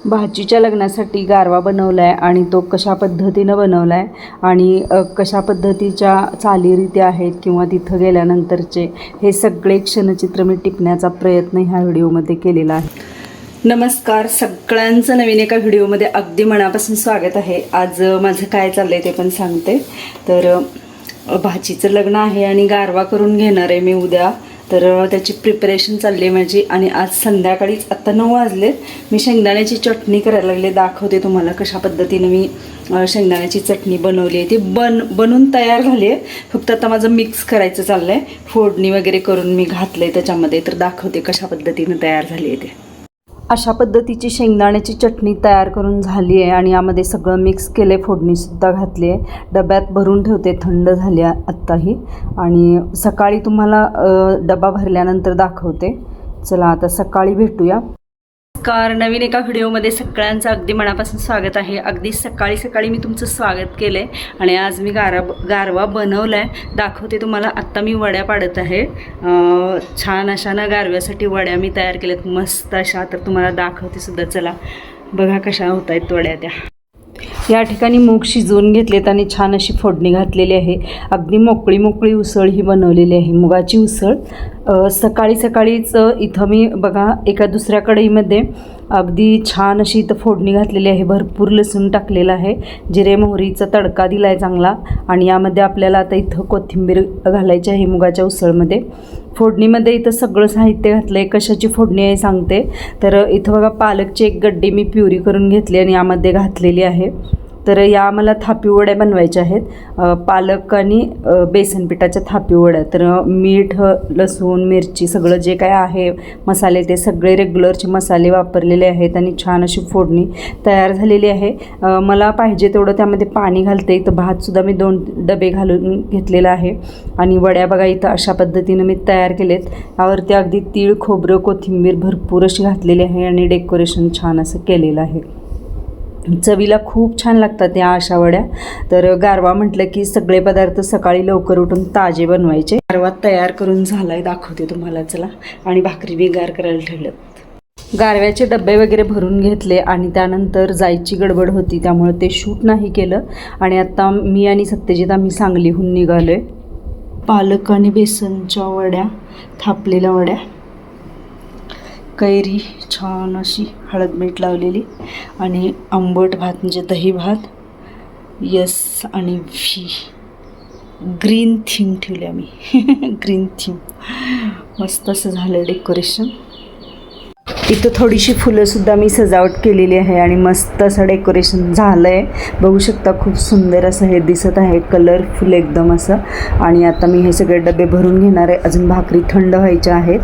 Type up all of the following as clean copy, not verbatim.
भाचीच्या लग्नासाठी गारवा बनवला आहे आणि तो कशा पद्धतीनं बनवला आहे आणि कशा पद्धतीच्या चालीरीती आहेत किंवा तिथं गेल्यानंतरचे हे सगळे क्षणचित्र मी टिपण्याचा प्रयत्न ह्या व्हिडिओमध्ये केलेला आहे. नमस्कार, सगळ्यांचं नवीन एका व्हिडिओमध्ये अगदी मनापासून स्वागत आहे. आज माझं काय चाललं आहे ते पण सांगते. तर भाचीचं लग्न आहे आणि गारवा करून घेणार आहे मी उद्या. तर त्याची प्रिपरेशन चालली आहे माझी. आणि आज संध्याकाळीच आत्ता 9 वाजले मी शेंगदाण्याची चटणी करायला लागले. दाखवते तुम्हाला कशा पद्धतीनं मी शेंगदाण्याची चटणी बनवली आहे. ती बनून तयार झाली आहे. फक्त आता माझं मिक्स करायचं चाललं आहे. फोडणी वगैरे करून मी घातलं आहे त्याच्यामध्ये. तर दाखवते कशा पद्धतीनं तयार झाली आहे ते. अशा पद्धतीची शेंगदाण्याची चटणी तयार करून झाली आहे आणि यामध्ये सगळं मिक्स केलं आहे. फोडणीसुद्धा घातली आहे. डब्यात भरून ठेवते, थंड झाली आत्ताही. आणि सकाळी तुम्हाला डबा भरल्यानंतर दाखवते. चला आता सकाळी भेटूया. नमस्कार, नवीन एका व्हिडिओमध्ये सगळ्यांचं अगदी मनापासून स्वागत आहे. अगदी सकाळी सकाळी मी तुमचं स्वागत केलं आहे आणि आज मी गारवा बनवला आहे. दाखवते तुम्हाला. आत्ता मी वड्या पाडत आहे. छान अशा ना गारव्यासाठी वड्या मी तयार केल्यात मस्त अशा. तर तुम्हाला दाखवते सुद्धा. चला बघा कशा होत आहेत वड्या त्या. या ठिकाणी मूग शिजवून घेतलेत आणि छान अशी फोडणी घातलेली आहे. अगदी मोकळी उसळ ही बनवलेली आहे, मुगाची उसळ. सकाळी सकाळीच इथं मी बघा एका दुसऱ्या कढईमध्ये अगदी छान अशी इथं फोडणी घातलेली आहे. भरपूर लसूण टाकलेला आहे, जिरे मोहरीचा तडका दिला आहे चांगला. आणि यामध्ये आपल्याला आता इथं कोथिंबीर घालायची आहे मुगाच्या उसळमध्ये. फोडणीमध्ये इथं सगळं साहित्य घातलं आहे. कशाची फोडणी आहे सांगते. तर इथं बघा पालकची एक गड्डी मी प्युरी करून घेतली आणि यामध्ये घातलेली आहे. तर या मला थापी वड्या बनवायच्या आहेत. पालक आणि बेसन पिठाच्या थापी वड्या. तर मीठ, लसूण, मिरची सगळं जे काय आहे मसाले ते सगळे रेग्युलरचे मसाले वापरलेले आहेत आणि छान अशी फोडणी तयार झालेली आहे. मला पाहिजे तेवढं त्यामध्ये पाणी घालते. इथं भातसुद्धा मी 2 डबे घालून घेतलेला आहे. आणि वड्या बघा इथं अशा पद्धतीनं मी तयार केलेत. यावरती अगदी तीळ, खोबरं, कोथिंबीर भरपूर अशी घातलेली आहे आणि डेकोरेशन छान असं केलेलं आहे. चवीला खूप छान लागतात या अशा वड्या. तर गारवा म्हटलं की सगळे पदार्थ सकाळी लवकर उठून ताजे बनवायचे. गारवा तयार करून झाला आहे, दाखवते तुम्हाला. चला. आणि भाकरी मी गार करायला ठेवलं. गारव्याचे डबे वगैरे भरून घेतले आणि त्यानंतर जायची गडबड होती त्यामुळे ते शूट नाही केलं. आणि आता मी आणि सत्यजित आम्ही सांगलीहून निघालो आहे. पालक आणि बेसनच्या वड्या, थापलेल्या वड्या, कैरी छान अशी हळद मीठ लावलेली आणि आंबट भात म्हणजे दही भात. यस. आणि ग्रीन थीम ठेवली आम्ही. ग्रीन थीम मस्त असं झालं डेकोरेशन. इथं थोडीशी फुलंसुद्धा मी सजावट केलेली आहे आणि मस्त असं डेकोरेशन झालं आहे. बघू शकता खूप सुंदर असं हे दिसत आहे, कलरफुल एकदम असं. आणि आता मी हे सगळे डबे भरून घेणार आहे. अजून भाकरी थंड व्हायच्या आहेत.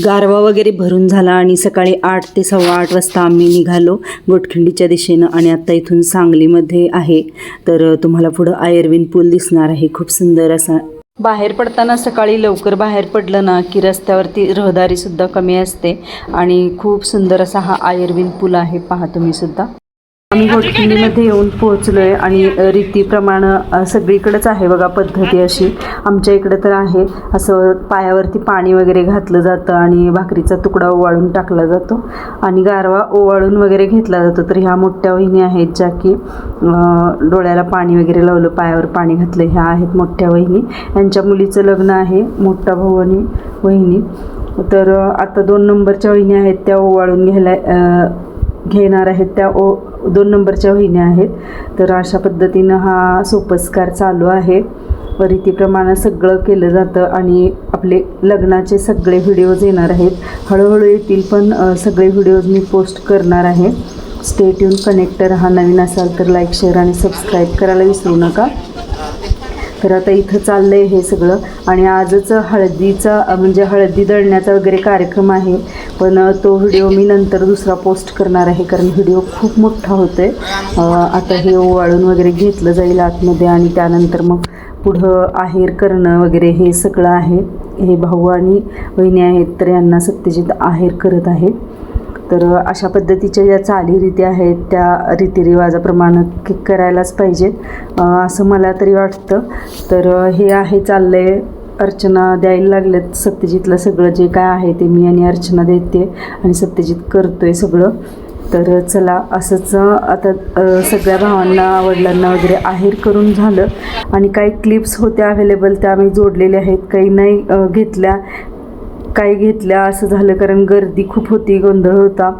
गारवा वगैरे भरून झाला आणि सकाळी 8 ते 8:15 वाजता आम्ही निघालो गोटखिंडीच्या दिशेनं. आणि आता इथून सांगलीमध्ये आहे. तर तुम्हाला पुढं आयर्विन पूल दिसणार आहे, खूप सुंदर असा. बाहेर पडताना सकाळी लवकर बाहेर पडलं ना की रस्त्यावरती रहदारीसुद्धा कमी असते आणि खूप सुंदर असा हा आयर्विन पूल आहे, पहा तुम्हीसुद्धा. आम्ही गोटखिंडीमध्ये येऊन पोहोचलो आहे आणि रीतीप्रमाणे सगळीकडेच आहे बघा पद्धती अशी. आमच्या इकडे तर आहे असं पायावरती पाणी वगैरे घातलं जातं आणि भाकरीचा तुकडा ओवाळून टाकला जातो आणि गारवा ओवाळून वगैरे घेतला जातो. तर ह्या मोठ्या वहिनी आहेत ज्या की डोळ्याला पाणी वगैरे लावलं, पायावर पाणी घातलं. ह्या आहेत मोठ्या वहिनी. यांच्या मुलीचं लग्न आहे, मोठा भाऊ आणि वहिनी. तर आता 2 नंबरच्या वहिनी आहेत त्या ओवाळून घेणार आहेत. त्या 2 नंबरच्या वहिन्या आहेत. तर अशा पद्धतीनं हा सोपस्कार चालू आहे. रीतीप्रमाणे सगळं केलं जातं आणि आपले लग्नाचे सगळे व्हिडिओज येणार आहेत. हळूहळू येतील पण सगळे व्हिडिओज मी पोस्ट करणार आहे. स्टे ट्यून, कनेक्ट राहा. नवीन असाल तर लाईक, शेअर आणि सबस्क्राईब करायला विसरू नका. तर आता इथं चाललं आहे हे सगळं. आणि आजच हळदीचा म्हणजे हळदी दळण्याचा वगैरे कार्यक्रम आहे. पण तो व्हिडिओ मी नंतर दुसरा पोस्ट करणार आहे कारण व्हिडिओ खूप मोठा होतो आहे. आता हे ओवाळून वगैरे घेतलं जाईल आतमध्ये आणि त्यानंतर मग पुढं आहेर करणं वगैरे हे सगळं आहे. हे भाऊ आणि वहिनी आहेत तर यांना सत्यजित आहेर करत आहे. तर अशा पद्धतीच्या ज्या चालीरीती आहेत त्या रीतिरिवाजाप्रमाणे करायलाच पाहिजेत असं मला तरी वाटतं. तर हे आहे चाललं आहे. अर्चना द्यायला लागलेत सत्यजितला. सगळं जे काय आहे ते मी आणि अर्चना देते आणि सत्यजित करतोय सगळं. तर चला असंच आता सगळ्या भावांना वडिलांना वगैरे आहेर करून झालं आणि काही क्लिप्स होत्या अवेलेबल त्या आम्ही जोडलेल्या आहेत, काही नाही घेतल्या, काही घेतल्या असं झालं कारण गर्दी खूप होती, गोंधळ होता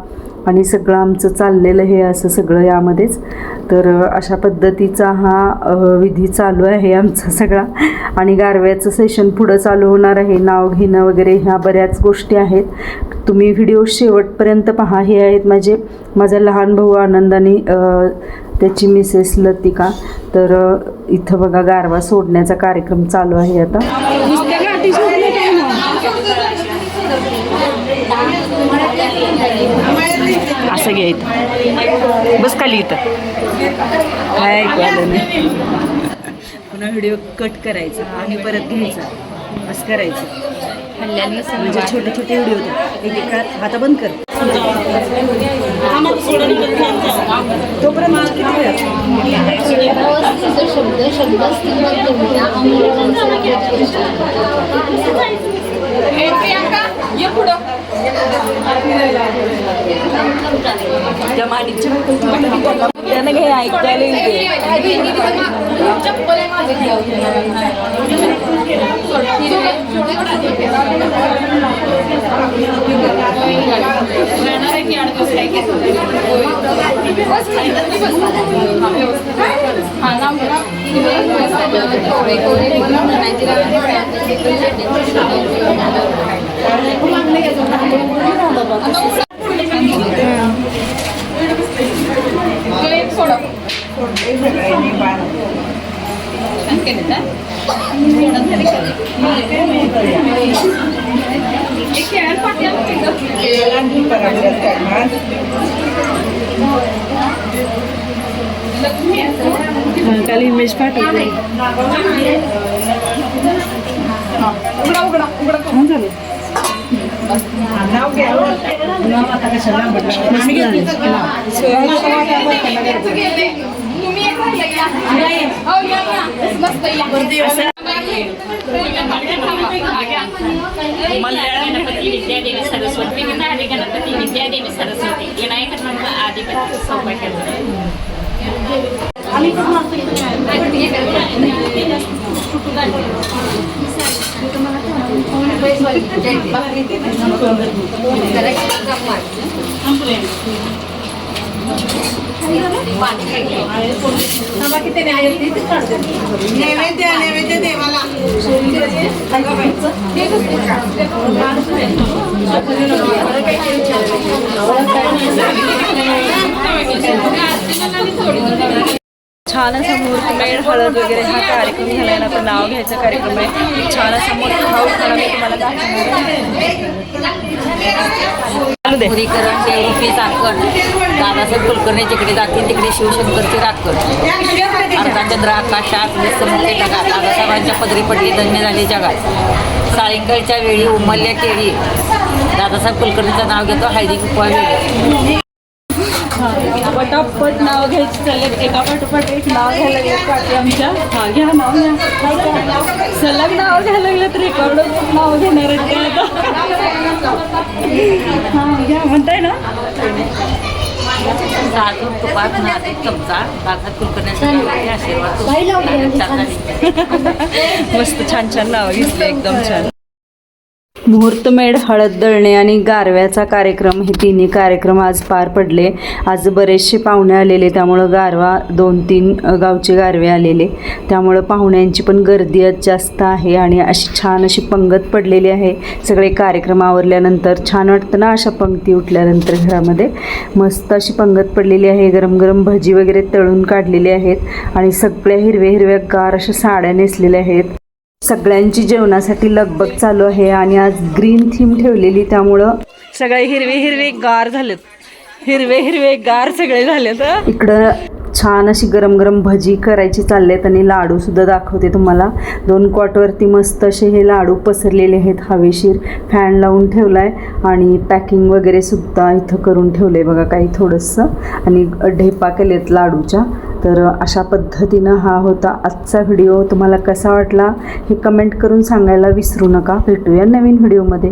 आणि सगळं आमचं चाललेलं हे असं सगळं यामध्येच. तर अशा पद्धतीचा हा विधी चालू आहे आमचा सगळा आणि गारव्याचं सेशन पुढं चालू होणार आहे. नाव घेणं वगैरे ह्या बऱ्याच गोष्टी आहेत. तुम्ही व्हिडिओ शेवटपर्यंत पहा. हे आहेत माझा लहान भाऊ आनंद आणि त्याची मिसेस लतिका. तर इथं बघा गारवा सोडण्याचा कार्यक्रम चालू आहे आता. असं घ्यायचं बस खाली इथं काय ऐकू आलं नाही. पुन्हा व्हिडिओ कट करायचा आणि परत घ्यायचा बस करायचं. म्हणजे छोटे छोटे व्हिडिओ होते. एक आता बंद कर तोपर्यंत त्या माणिकच्या त्यानं काही ऐकायला काल इमेज पाठवते. गणपती विद्यादेवी सरस्वती गणपती विद्यादेवी सरस्वती विनायक आदिपती सौभाग्य. नैवेद्य देवाला छान असा मुहूर्तमेढ हळद वगैरे हा कार्यक्रम झाला आहे. आता नाव घ्यायचा कार्यक्रम आहे. छान असा मोठा खाऊ खाणं मी तुम्हाला पुरीकरण देवरूपी राखण दादासाहेब कुलकर्णी जिकडे जातील तिकडे शिवशंकरची राखण अर्धाचंद्र आकाशात विसमुखे ढगात दादासाहेबांच्या पदरी पडली धन्य झाली जगात सायंकाळच्या वेळी उमलल्या केळी दादासाहेब कुलकर्णीचं नाव घेतो हळदी कुंकवा वेळी. पटापट नाव घ्यायची चालले एका पाठोपाठ एक नाव घ्यायला लागले काकी आमच्या. हां घ्या नाव घ्या. सलग नाव घ्यायला लागलं तर रेकॉर्ड नाव घेणार आहेत काय आता. हां घ्या म्हणताय ना. साधून तुपात नाजूक चमचा दादासाहेब कुलकर्णीचा आशीर्वाद. मस्त छान छान नाव घेतले एकदम छान. मुहूर्तमेढ हळद दळणे आणि गारव्याचा कार्यक्रम हे तिन्ही कार्यक्रम आज पार पडले. आज बरेचसे पाहुणे आलेले त्यामुळं गारवा 2-3 गावचे गारवे आलेले त्यामुळं पाहुण्यांची पण गर्दी आज जास्त आहे आणि अशी छान अशी पंगत पडलेली आहे. सगळे कार्यक्रम आवरल्यानंतर छान वाटतं ना अशा पंक्ती उठल्यानंतर घरामध्ये. मस्त अशी पंगत पडलेली आहे. गरम गरम भजी वगैरे तळून काढलेली आहेत आणि सगळ्या हिरव्या हिरव्या गार अशा साड्या नेसलेल्या आहेत. सगळ्यांची जेवणासाठी लगबग चालू आहे आणि आज ग्रीन थीम ठेवलेली त्यामुळं सगळे हिरवे हिरवे गार झालेत. हिरवे हिरवे गार सगळे झालेत. इकडं छान अशी गरम गरम भजी करायची चाललेत आणि लाडूसुद्धा दाखवते तुम्हाला. 2 कॉटवरती मस्त असे हे लाडू पसरलेले आहेत. हवेशीर फॅन लावून ठेवला आहे आणि पॅकिंग वगैरे सुद्धा इथं करून ठेवलं आहे बघा काही थोडंसं आणि ढेपा केलेत लाडूच्या. तर अशा पद्धतीनं हा होता आजचा व्हिडिओ. तुम्हाला कसा वाटला हे कमेंट करून सांगायला विसरू नका. भेटूया नवीन व्हिडिओमध्ये.